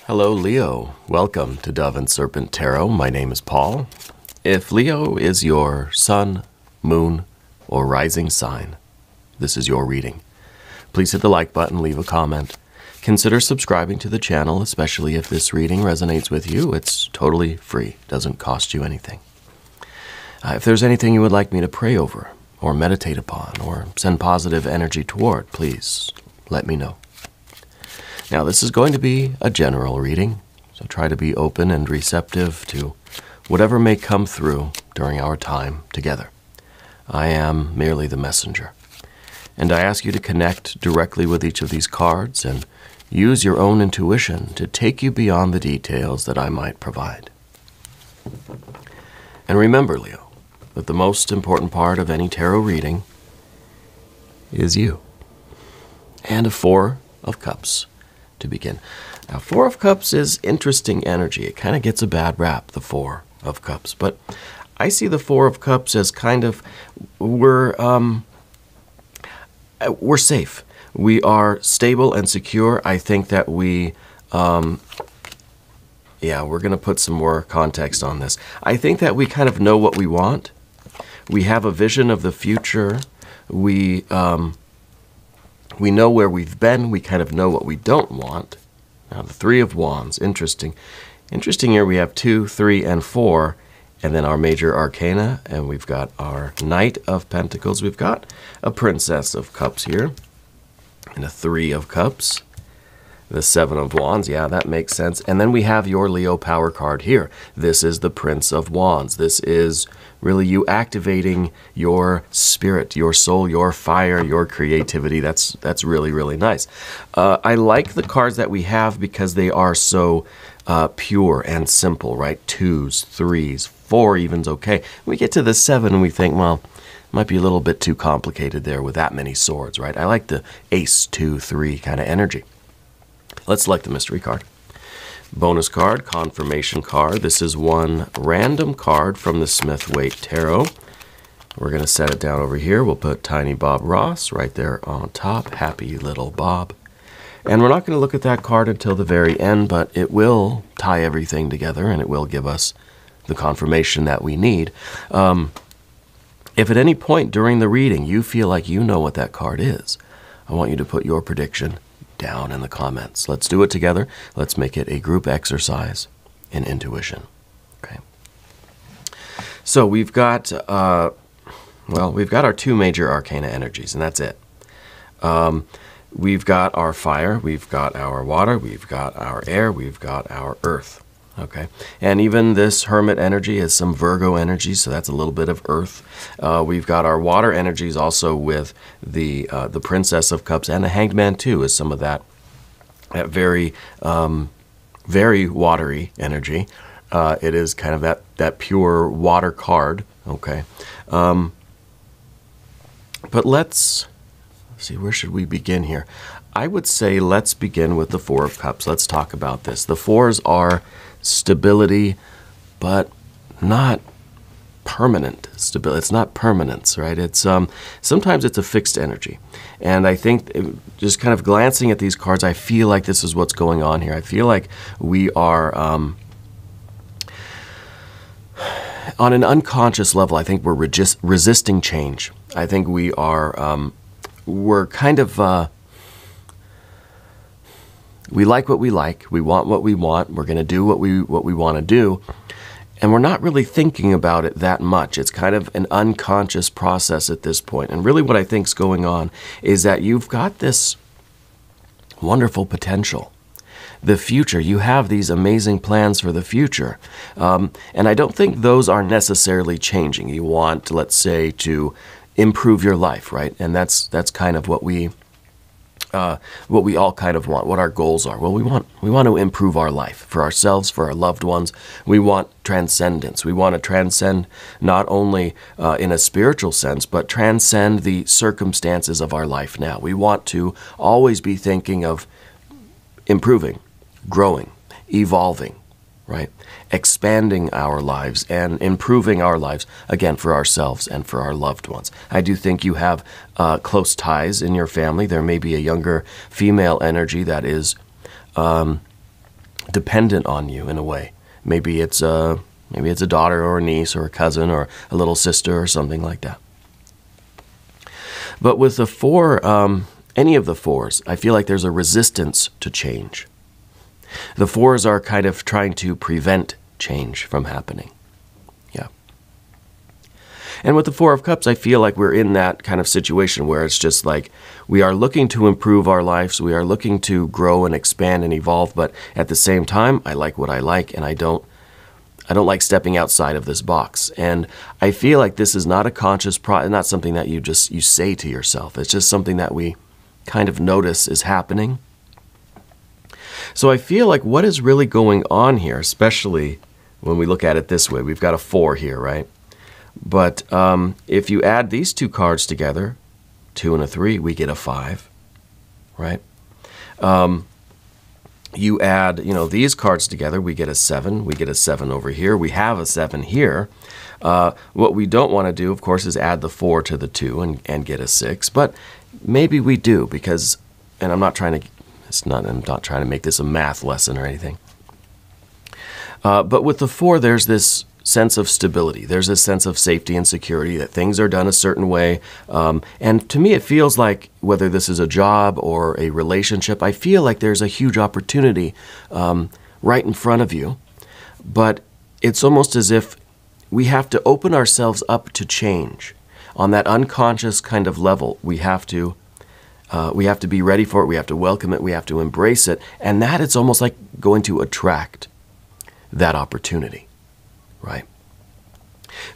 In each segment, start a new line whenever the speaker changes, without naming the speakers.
Hello, Leo. Welcome to Dove and Serpent Tarot. My name is Paul. If Leo is your sun, moon, or rising sign, this is your reading. Please hit the like button, leave a comment. Consider subscribing to the channel, especially if this reading resonates with you. It's totally free, doesn't cost you anything. If there's anything you would like me to pray over, or meditate upon, or send positive energy toward, please let me know. Now, this is going to be a general reading, so try to be open and receptive to whatever may come through during our time together. I am merely the messenger, and I ask you to connect directly with each of these cards and use your own intuition to take you beyond the details that I might provide. And remember, Leo, that the most important part of any tarot reading is you. And a Four of Cups to begin. Now, Four of Cups is interesting energy. It kind of gets a bad rap, the Four of Cups. But I see the Four of Cups as kind of, we're safe. We are stable and secure. I think that we're going to put some more context on this. I think that we kind of know what we want. We have a vision of the future. We know where we've been. We kind of know what we don't want. Now, the Three of Wands, interesting. Interesting here, we have 2, 3, and 4, and then our major arcana, and we've got our Knight of Pentacles. We've got a Princess of Cups here, and a Three of Cups. The Seven of Wands, yeah, that makes sense. And then we have your Leo power card here. This is the Prince of Wands. This is really you activating your spirit, your soul, your fire, your creativity. That's really, really nice. I like the cards that we have because they are so pure and simple, right? 2s, 3s, 4 even's okay. We get to the 7 and we think, well, might be a little bit too complicated there with that many swords, right? I like the Ace, 2, 3 kind of energy. Let's select the mystery card. Bonus card, confirmation card. This is one random card from the Smith-Waite Tarot. We're going to set it down over here. We'll put Tiny Bob Ross right there on top. Happy little Bob. And we're not going to look at that card until the very end, but it will tie everything together and it will give us the confirmation that we need. If at any point during the reading you feel like you know what that card is, I want you to put your prediction down in the comments. Let's do it together. Let's make it a group exercise in intuition. Okay. So we've got, we've got our 2 major arcana energies, and that's it. We've got our fire, we've got our water, we've got our air, we've got our earth. Okay, and even this Hermit energy is some Virgo energy, so that's a little bit of earth. We've got our water energies also with the Princess of Cups, and the Hanged Man too is some of that very, very watery energy. It is kind of that pure water card. Okay, but let's see, where should we begin here? I would say let's begin with the Four of Cups. Let's talk about this. The fours are stability, but not permanent stability. It's not permanence, right? It's sometimes it's a fixed energy. And I think just kind of glancing at these cards, I feel like this is what's going on here. I feel like we are on an unconscious level. I think we're resisting change. I think we are we're kind of we like what we like. We want what we want. We're going to do what we want to do. And we're not really thinking about it that much. It's kind of an unconscious process at this point. And really what I think is going on is that you've got this wonderful potential. The future, you have these amazing plans for the future. And I don't think those are necessarily changing. You want, let's say, to improve your life, right? And that's kind of what we all kind of want, what our goals are. Well, we want to improve our life for ourselves, for our loved ones. We want transcendence. We want to transcend not only in a spiritual sense, but transcend the circumstances of our life now. We want to always be thinking of improving, growing, evolving, right? Expanding our lives and improving our lives, again, for ourselves and for our loved ones. I do think you have close ties in your family. There may be a younger female energy that is dependent on you in a way. Maybe it's a daughter or a niece or a cousin or a little sister or something like that. But with the four, any of the fours, I feel like there's a resistance to change. The fours are kind of trying to prevent change from happening. Yeah. And with the Four of Cups, I feel like we're in that kind of situation where it's just like we are looking to improve our lives, we are looking to grow and expand and evolve, but at the same time, I like what I like, and I don't like stepping outside of this box. And I feel like this is not a conscious not something that you say to yourself. It's just something that we kind of notice is happening. So I feel like what is really going on here, especially when we look at it this way, we've got a 4 here, right? But if you add these two cards together, 2 and a 3, we get a 5, right? You add, these cards together, we get a 7. We get a 7 over here. We have a 7 here. What we don't want to do, of course, is add the 4 to the 2 and get a 6. But maybe we do because, and I'm not trying to make this a math lesson or anything. But with the 4, there's this sense of stability. There's a sense of safety and security, that things are done a certain way. And to me, it feels like whether this is a job or a relationship, I feel like there's a huge opportunity right in front of you. But it's almost as if we have to open ourselves up to change. On that unconscious kind of level, we have to be ready for it. We have to welcome it. We have to embrace it. And that it's almost like going to attract that opportunity. Right?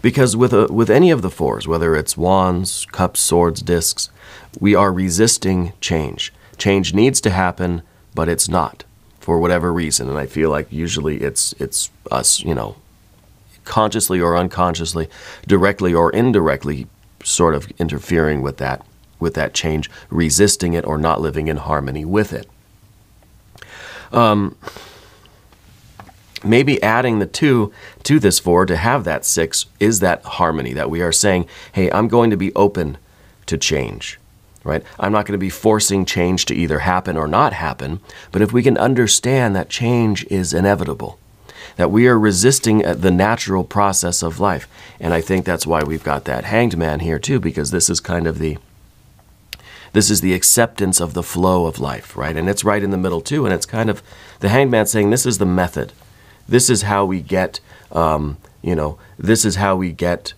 Because with any of the 4s, whether it's Wands, Cups, Swords, Discs, we are resisting change. Change needs to happen, but it's not for whatever reason. And I feel like usually it's us, consciously or unconsciously, directly or indirectly, sort of interfering with that change, resisting it or not living in harmony with it. Maybe adding the 2 to this 4 to have that 6 is that harmony that we are saying, hey, I'm going to be open to change, right? I'm not going to be forcing change to either happen or not happen, but if we can understand that change is inevitable, that we are resisting the natural process of life. And I think that's why we've got that Hanged Man here too, because this is kind of the acceptance of the flow of life, right? And it's right in the middle too, and it's kind of the Hanged Man saying this is the method. This is how we get, this is how we get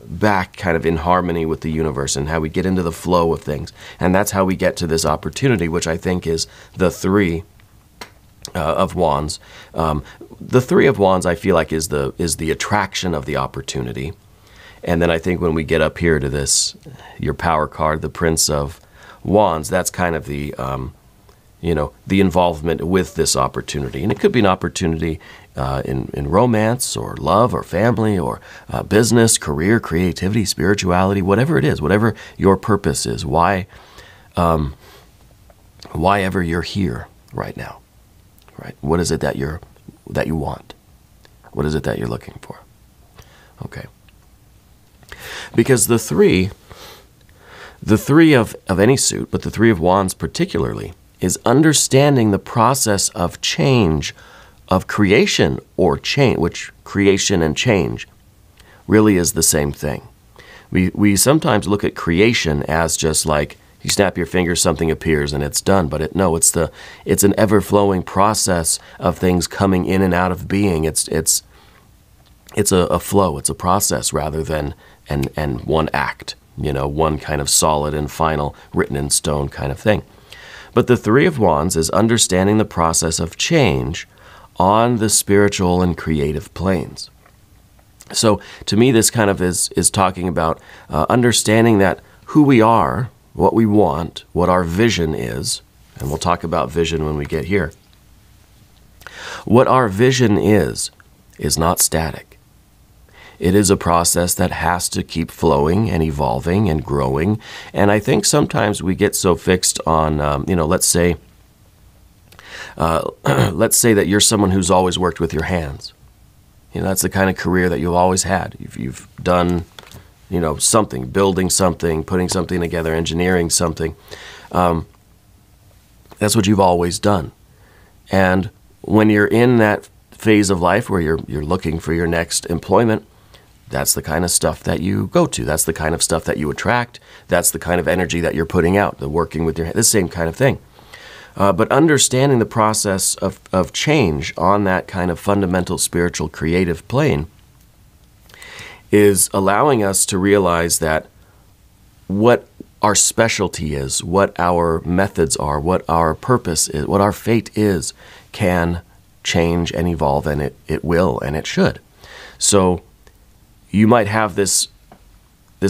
back kind of in harmony with the universe and how we get into the flow of things. And that's how we get to this opportunity, which I think is the 3 of Wands. The 3 of Wands, I feel like, is the attraction of the opportunity. And then I think when we get up here to this, your power card, the Prince of Wands, that's kind of the involvement with this opportunity. And it could be an opportunity in romance or love or family or business, career, creativity, spirituality, whatever it is, whatever your purpose is, why ever you're here right now, right? What is it that you want? What is it that you're looking for? Okay. Because the 3 of any suit, but the 3 of Wands particularly, is understanding the process of change, of creation or change, which creation and change really is the same thing. We sometimes look at creation as just like you snap your fingers, something appears and it's done. But it's an ever-flowing process of things coming in and out of being. It's a flow. It's a process rather than and one act. One kind of solid and final, written in stone kind of thing. But the 3 of Wands is understanding the process of change on the spiritual and creative planes. So to me, this kind of is talking about understanding that who we are, what we want, what our vision is, and we'll talk about vision when we get here. What our vision is not static. It is a process that has to keep flowing and evolving and growing. And I think sometimes we get so fixed on, let's say that you're someone who's always worked with your hands. That's the kind of career that you've always had. You've done, something, building something, putting something together, engineering something. That's what you've always done. And when you're in that phase of life where you're looking for your next employment, that's the kind of stuff that you go to. That's the kind of stuff that you attract. That's the kind of energy that you're putting out, the working with your, the same kind of thing. But understanding the process of change on that kind of fundamental spiritual creative plane is allowing us to realize that what our specialty is, what our methods are, what our purpose is, what our fate is, can change and evolve, and it will and it should. So you might have this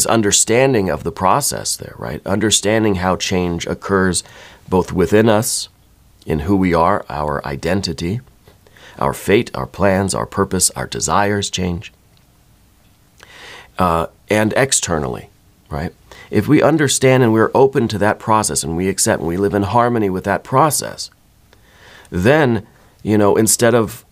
understanding of the process there, right? Understanding how change occurs both within us, in who we are, our identity, our fate, our plans, our purpose, our desires change, and externally, right? If we understand and we're open to that process and we accept and we live in harmony with that process, then, you know, instead of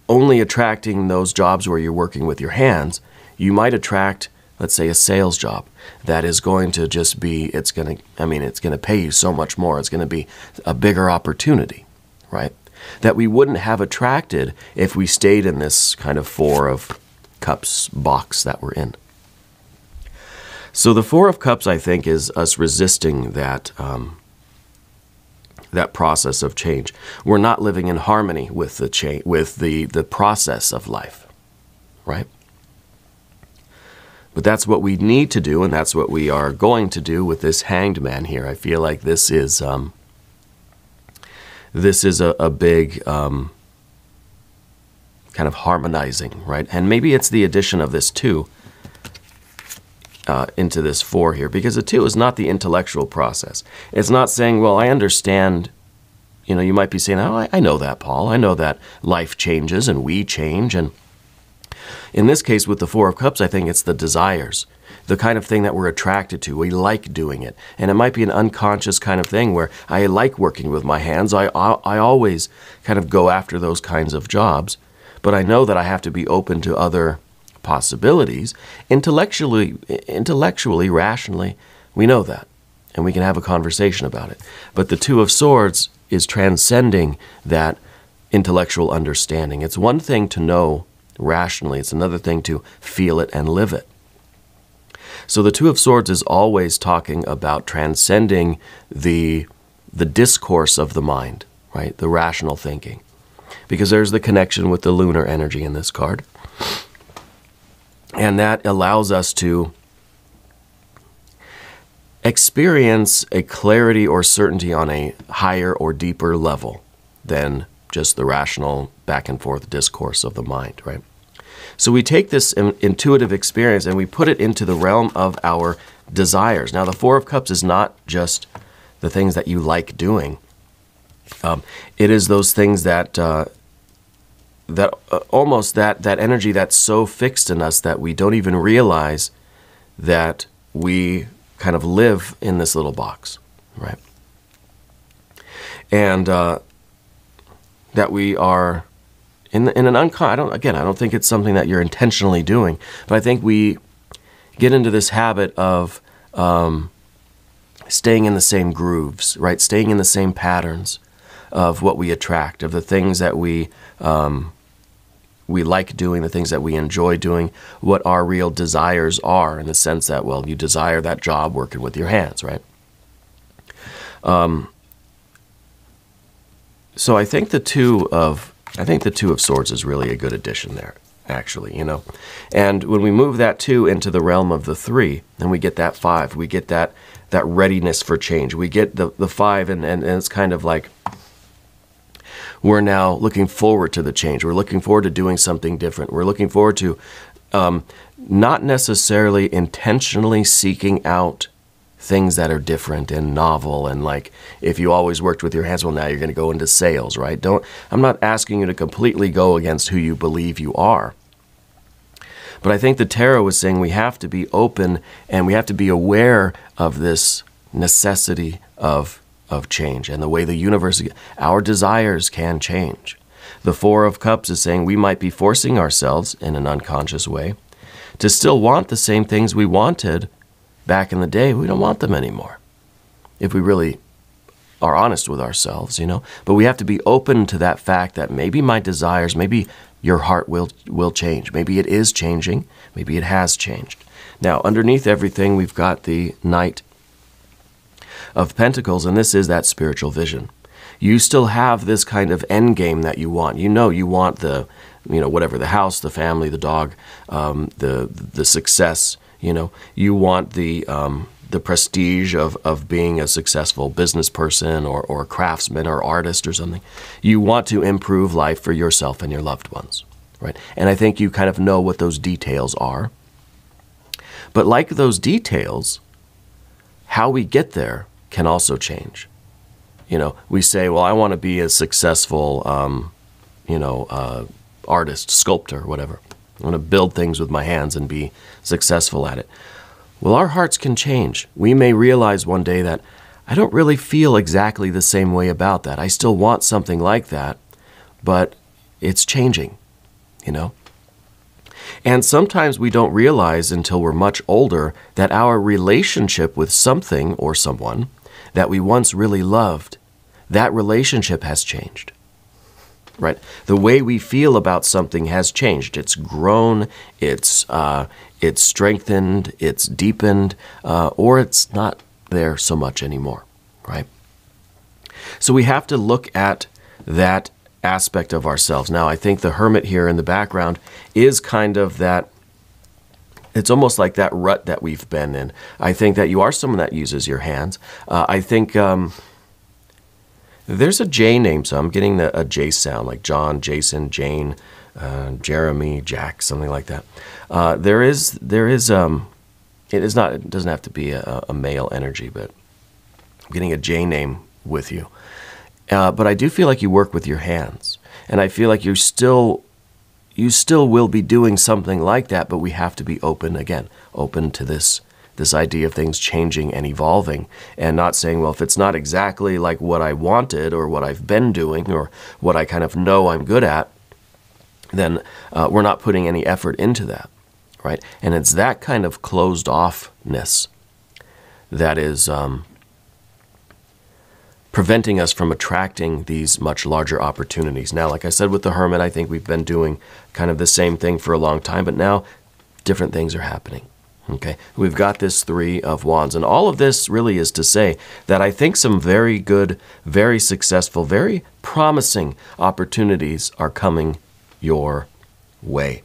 only attracting those jobs where you're working with your hands, you might attract, let's say, a sales job that is going to just be, it's going to pay you so much more. It's going to be a bigger opportunity, right? That we wouldn't have attracted if we stayed in this kind of Four of Cups box that we're in. So the Four of Cups, I think, is us resisting that that process of change. We're not living in harmony with the process of life, right? But that's what we need to do, and that's what we are going to do with this Hanged Man here. I feel like this is a big kind of harmonizing, right? And maybe it's the addition of this 2 into this 4 here, because the 2 is not the intellectual process. It's not saying, well, I understand, you know, you might be saying, oh, I know that, Paul. I know that life changes and we change. And in this case, with the Four of Cups, I think it's the desires, the kind of thing that we're attracted to. We like doing it. And it might be an unconscious kind of thing where I like working with my hands. I always kind of go after those kinds of jobs. But I know that I have to be open to other possibilities. Intellectually, rationally, we know that. And we can have a conversation about it. But the Two of Swords is transcending that intellectual understanding. It's one thing to know rationally. It's another thing to feel it and live it. So the Two of Swords is always talking about transcending the discourse of the mind, right? The rational thinking. Because there's the connection with the lunar energy in this card. And that allows us to experience a clarity or certainty on a higher or deeper level than just the rational back and forth discourse of the mind, right? So we take this intuitive experience and we put it into the realm of our desires. Now, the Four of Cups is not just the things that you like doing. It is those things that almost that energy that's so fixed in us that we don't even realize that we kind of live in this little box, right? And that we are in an unconscious. I don't think it's something that you're intentionally doing, but I think we get into this habit of staying in the same grooves, right? Staying in the same patterns of what we attract, of the things that we like doing, the things that we enjoy doing, what our real desires are, in the sense that, well, you desire that job working with your hands, right? So I think the Two of Swords is really a good addition there, actually, you know. And when we move that 2 into the realm of the 3, then we get that 5. We get that readiness for change. We get the 5, and it's kind of like we're now looking forward to the change. We're looking forward to doing something different. We're looking forward to not necessarily intentionally seeking out things that are different and novel, and like if you always worked with your hands, well, now you're going to go into sales, right? I'm not asking you to completely go against who you believe you are. But I think the tarot is saying we have to be open and we have to be aware of this necessity of change and the way the universe, our desires can change. The Four of Cups is saying we might be forcing ourselves in an unconscious way to still want the same things we wanted back in the day. We don't want them anymore if we really are honest with ourselves, but we have to be open to that fact that maybe my desires, maybe your heart will change. Maybe it is changing. Maybe it has changed. Now, underneath everything, we've got the Knight of Pentacles, and this is that spiritual vision. You still have this kind of end game that you want. You want the, whatever, the house, the family, the dog, the success. You want the prestige of being a successful business person or craftsman or artist or something. You want to improve life for yourself and your loved ones, right? And I think you kind of know what those details are. But like those details, how we get there can also change. We say, well, I want to be a successful, artist, sculptor, whatever. I want to build things with my hands and be successful at it. Well, our hearts can change. We may realize one day that I don't really feel exactly the same way about that. I still want something like that, but it's changing, And sometimes we don't realize until we're much older that our relationship with something or someone that we once really loved, that relationship has changed. Right? The way we feel about something has changed. It's grown, it's strengthened, it's deepened, or it's not there so much anymore, right? So we have to look at that aspect of ourselves. Now, I think the Hermit here in the background is kind of that, it's almost like that rut that we've been in. I think that you are someone that uses your hands. I think there's a J name, so I'm getting a J sound, like John, Jason, Jane, Jeremy, Jack, something like that. It doesn't have to be a male energy, but I'm getting a J name with you. But I do feel like you work with your hands, and I feel like you still will be doing something like that, but we have to be open to this idea of things changing and evolving, and not saying, well, if it's not exactly like what I wanted or what I've been doing or what I kind of know I'm good at, then we're not putting any effort into that, right? And it's that kind of closed offness that is preventing us from attracting these much larger opportunities. Now, like I said with the Hermit, I think we've been doing kind of the same thing for a long time, but now different things are happening. Okay, we've got this Three of Wands, and all of this really is to say that I think some very good, very successful, very promising opportunities are coming your way.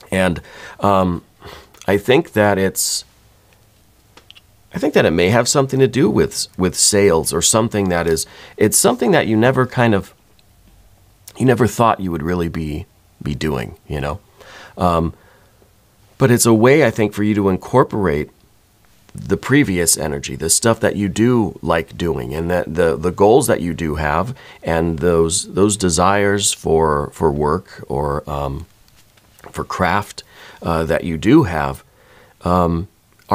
And I think that it may have something to do with sales or something that it's something that you never thought you would really be doing, But it's a way, I think, for you to incorporate the previous energy, the stuff that you do like doing, and that the goals that you do have, and those desires for work or for craft that you do have are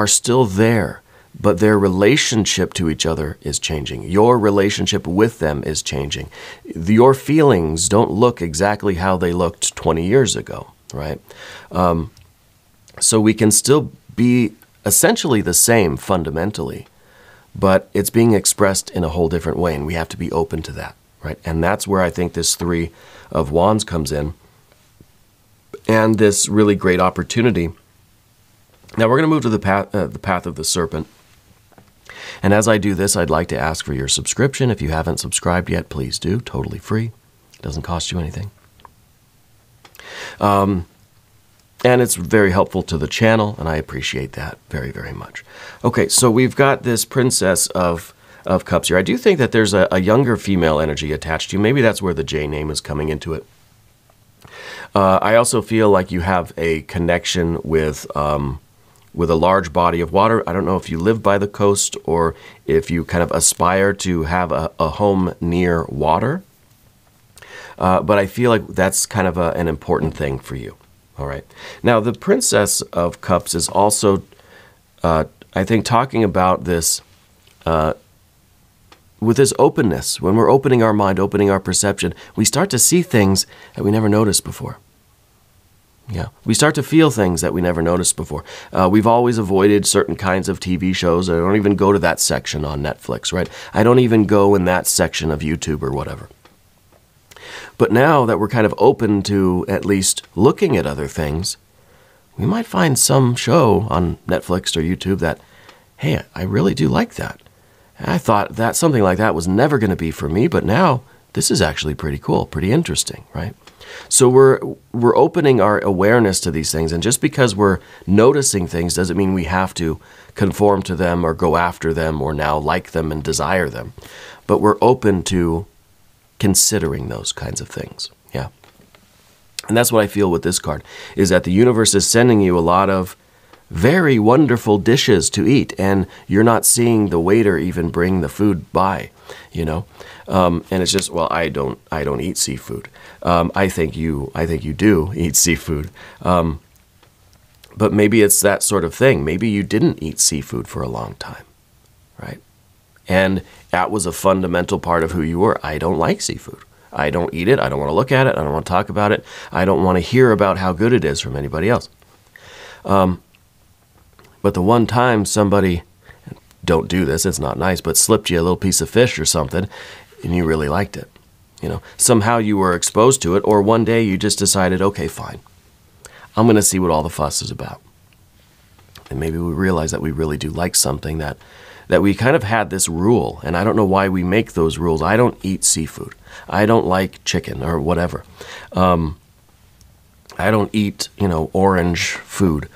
still there, but their relationship to each other is changing. Your relationship with them is changing. Your feelings don't look exactly how they looked 20 years ago, right? So we can still be essentially the same fundamentally, but it's being expressed in a whole different way, and we have to be open to that, right? And that's where I think this Three of Wands comes in, and this really great opportunity. Now we're going to move to the path of the serpent. And as I do this, I'd like to ask for your subscription. If you haven't subscribed yet, please do. Totally free. It doesn't cost you anything. And it's very helpful to the channel, and I appreciate that very, very much. Okay, so we've got this Princess of Cups here. I do think that there's a younger female energy attached to you. Maybe that's where the J name is coming into it. I also feel like you have a connection with a large body of water. I don't know if you live by the coast or if you kind of aspire to have a home near water, but I feel like that's kind of an important thing for you. All right. Now, the Princess of Cups is also, I think, talking about this with this openness. When we're opening our mind, opening our perception, we start to see things that we never noticed before. Yeah, we start to feel things that we never noticed before. We've always avoided certain kinds of TV shows. I don't even go to that section on Netflix, right? I don't even go in that section of YouTube or whatever. But now that we're kind of open to at least looking at other things, we might find some show on Netflix or YouTube that, hey, I really do like that. I thought that something like that was never going to be for me, but now this is actually pretty cool, pretty interesting, right? So we're opening our awareness to these things, and just because we're noticing things doesn't mean we have to conform to them or go after them or now like them and desire them. But we're open to considering those kinds of things. Yeah. And that's what I feel with this card, is that the universe is sending you a lot of very wonderful dishes to eat, and you're not seeing the waiter even bring the food by, you know. And it's just, well, I don't eat seafood. I think you do eat seafood. But maybe it's that sort of thing. Maybe you didn't eat seafood for a long time, right? And that was a fundamental part of who you were. I don't like seafood. I don't eat it. I don't want to look at it. I don't want to talk about it. I don't want to hear about how good it is from anybody else. But the one time somebody, don't do this, it's not nice, but slipped you a little piece of fish or something, and you really liked it. You know, somehow you were exposed to it, or one day you just decided, okay, fine, I'm going to see what all the fuss is about. And maybe we realize that we really do like something, that we kind of had this rule, and I don't know why we make those rules. I don't eat seafood. I don't like chicken or whatever. I don't eat, orange food.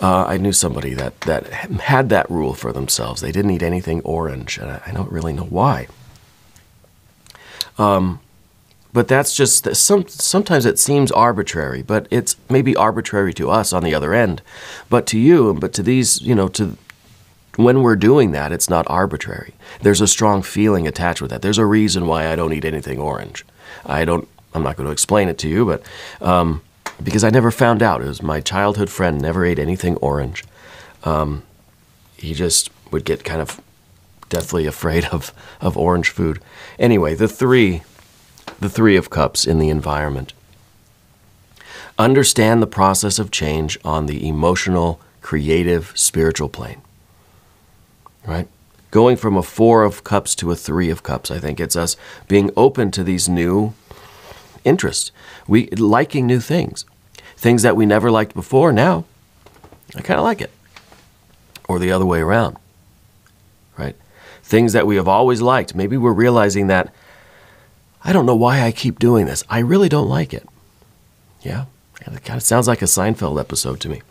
I knew somebody that had that rule for themselves. They didn't eat anything orange, and I don't really know why. But that's just, sometimes it seems arbitrary, but it's maybe arbitrary to us on the other end. But to you, but to these, when we're doing that, it's not arbitrary. There's a strong feeling attached with that. There's a reason why I don't eat anything orange. I'm not going to explain it to you, but because I never found out. It was my childhood friend never ate anything orange. He just would get kind of deathly afraid of orange food. Anyway, the three of cups in the environment. Understand the process of change on the emotional, creative, spiritual plane. Right? Going from a 4 of cups to a 3 of cups, I think it's us being open to these new interests. We liking new things. Things that we never liked before, now I kind of like it. Or the other way around. Right? Things that we have always liked, maybe we're realizing that I don't know why I keep doing this. I really don't like it. Yeah? It kind of sounds like a Seinfeld episode to me.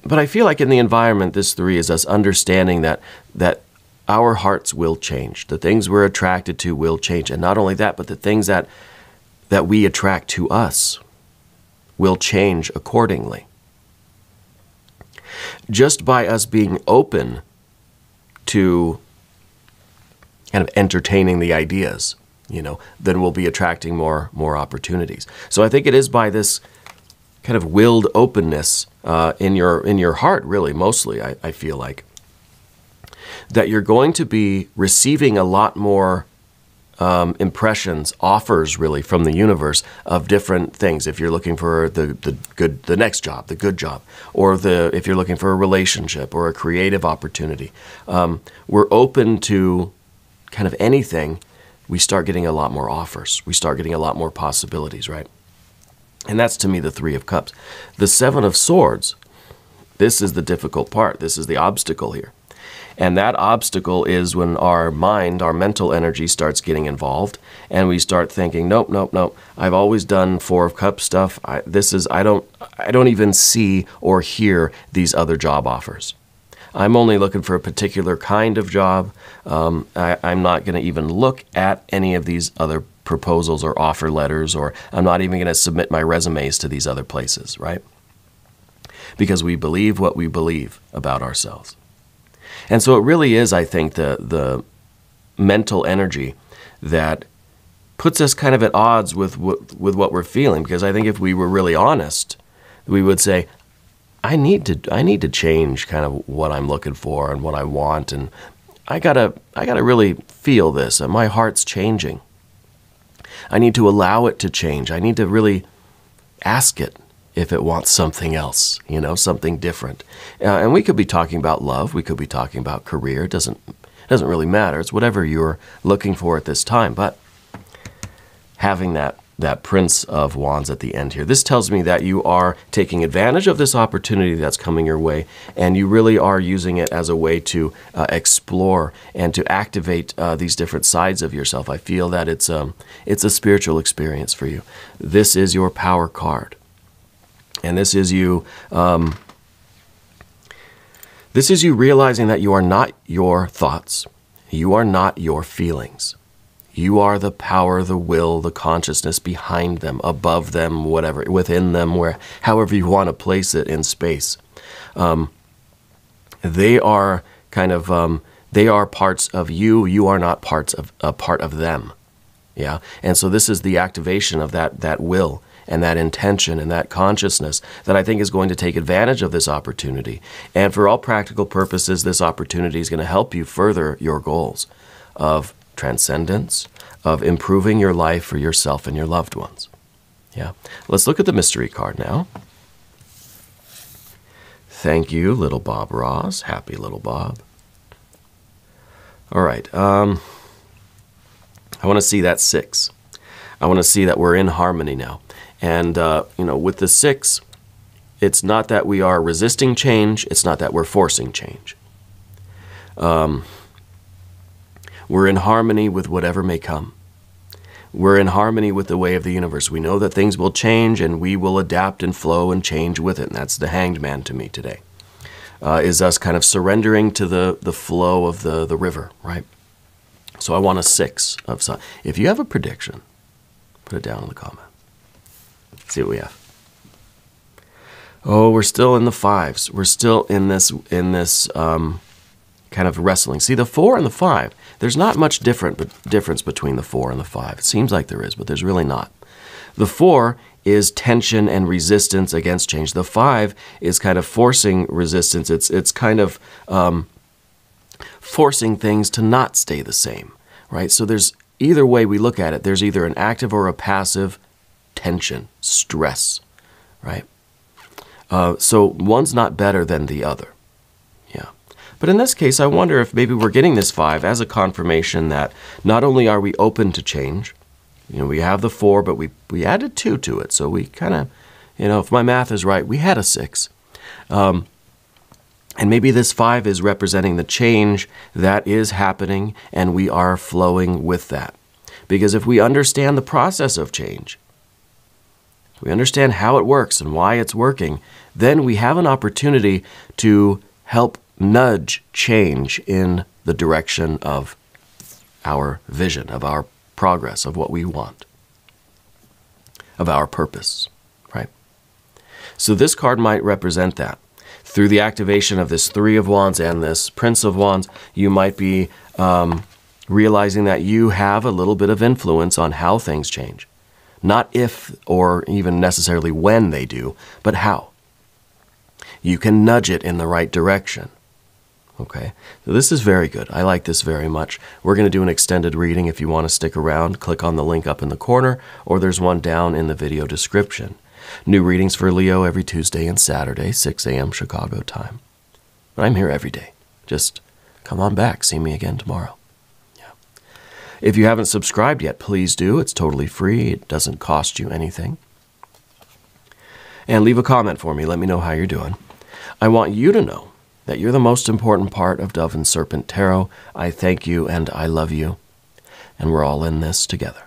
But I feel like in the environment, this 3 is us understanding that our hearts will change. The things we're attracted to will change. And not only that, but the things that we attract to us will change accordingly. Just by us being open to kind of entertaining the ideas, then we'll be attracting more opportunities. So I think it is by this kind of willed openness in your heart, really, mostly, I feel like, that you're going to be receiving a lot more impressions, offers, really, from the universe of different things. If you're looking for the next job, the good job, or if you're looking for a relationship or a creative opportunity, we're open to kind of anything. We start getting a lot more offers. We start getting a lot more possibilities, right? And that's, to me, the 3 of cups. The 7 of swords, this is the difficult part. This is the obstacle here. And that obstacle is when our mind, our mental energy starts getting involved, and we start thinking, nope. I've always done 4 of cups stuff. I don't even see or hear these other job offers. I'm only looking for a particular kind of job. I'm not going to even look at any of these other proposals or offer letters, or I'm not even going to submit my resumes to these other places, right? Because we believe what we believe about ourselves. And so it really is, I think, the mental energy that puts us kind of at odds with what we're feeling. Because I think if we were really honest, we would say, I need to change kind of what I'm looking for and what I want, and I gotta really feel this, and my heart's changing. I need to allow it to change. I need to really ask it if it wants something else, something different. And we could be talking about love. We could be talking about career. It doesn't really matter. It's whatever you're looking for at this time. But having that Prince of Wands at the end here, this tells me that you are taking advantage of this opportunity that's coming your way, and you really are using it as a way to explore and to activate these different sides of yourself. I feel that it's a spiritual experience for you. This is your power card, and this is you realizing that you are not your thoughts, you are not your feelings. You are the power, the will, the consciousness behind them, above them, whatever, within them, however you want to place it in space. They are they are parts of you. You are not a part of them. Yeah, and so this is the activation of that will and that intention and that consciousness that I think is going to take advantage of this opportunity. And for all practical purposes, this opportunity is going to help you further your goals of transcendence, of improving your life for yourself and your loved ones. Yeah. Let's look at the mystery card now. Thank you, little Bob Ross. Happy little Bob. All right. I want to see that 6. I want to see that we're in harmony now. And, with the 6, it's not that we are resisting change. It's not that we're forcing change. We're in harmony with whatever may come. We're in harmony with the way of the universe. We know that things will change, and we will adapt and flow and change with it. And that's the Hanged Man to me today. Is us kind of surrendering to the flow of the river, right? So I want a 6 of some. If you have a prediction, put it down in the comment. Let's see what we have. Oh, we're still in the 5s. We're still in this kind of wrestling. See, the 4 and the 5, there's not much difference between the 4 and the 5. It seems like there is, but there's really not. The 4 is tension and resistance against change. The 5 is kind of forcing resistance. It's kind of forcing things to not stay the same, right? So there's either way we look at it, there's either an active or a passive tension, stress, right? So one's not better than the other. Yeah. But in this case, I wonder if maybe we're getting this 5 as a confirmation that not only are we open to change, we have the 4, but we added 2 to it. So we kind of, if my math is right, we had a 6. And maybe this 5 is representing the change that is happening, and we are flowing with that. Because if we understand the process of change, we understand how it works and why it's working, then we have an opportunity to help nudge change in the direction of our vision, of our progress, of what we want, of our purpose, right? So this card might represent that. Through the activation of this 3 of Wands and this Prince of Wands, you might be realizing that you have a little bit of influence on how things change. Not if or even necessarily when they do, but how. You can nudge it in the right direction. Okay, so this is very good. I like this very much. We're going to do an extended reading. If you want to stick around, click on the link up in the corner, or there's one down in the video description. New readings for Leo every Tuesday and Saturday, 6 a.m. Chicago time. But I'm here every day. Just come on back. See me again tomorrow. Yeah. If you haven't subscribed yet, please do. It's totally free. It doesn't cost you anything. And leave a comment for me. Let me know how you're doing. I want you to know that you're the most important part of Dove and Serpent Tarot. I thank you and I love you. And we're all in this together.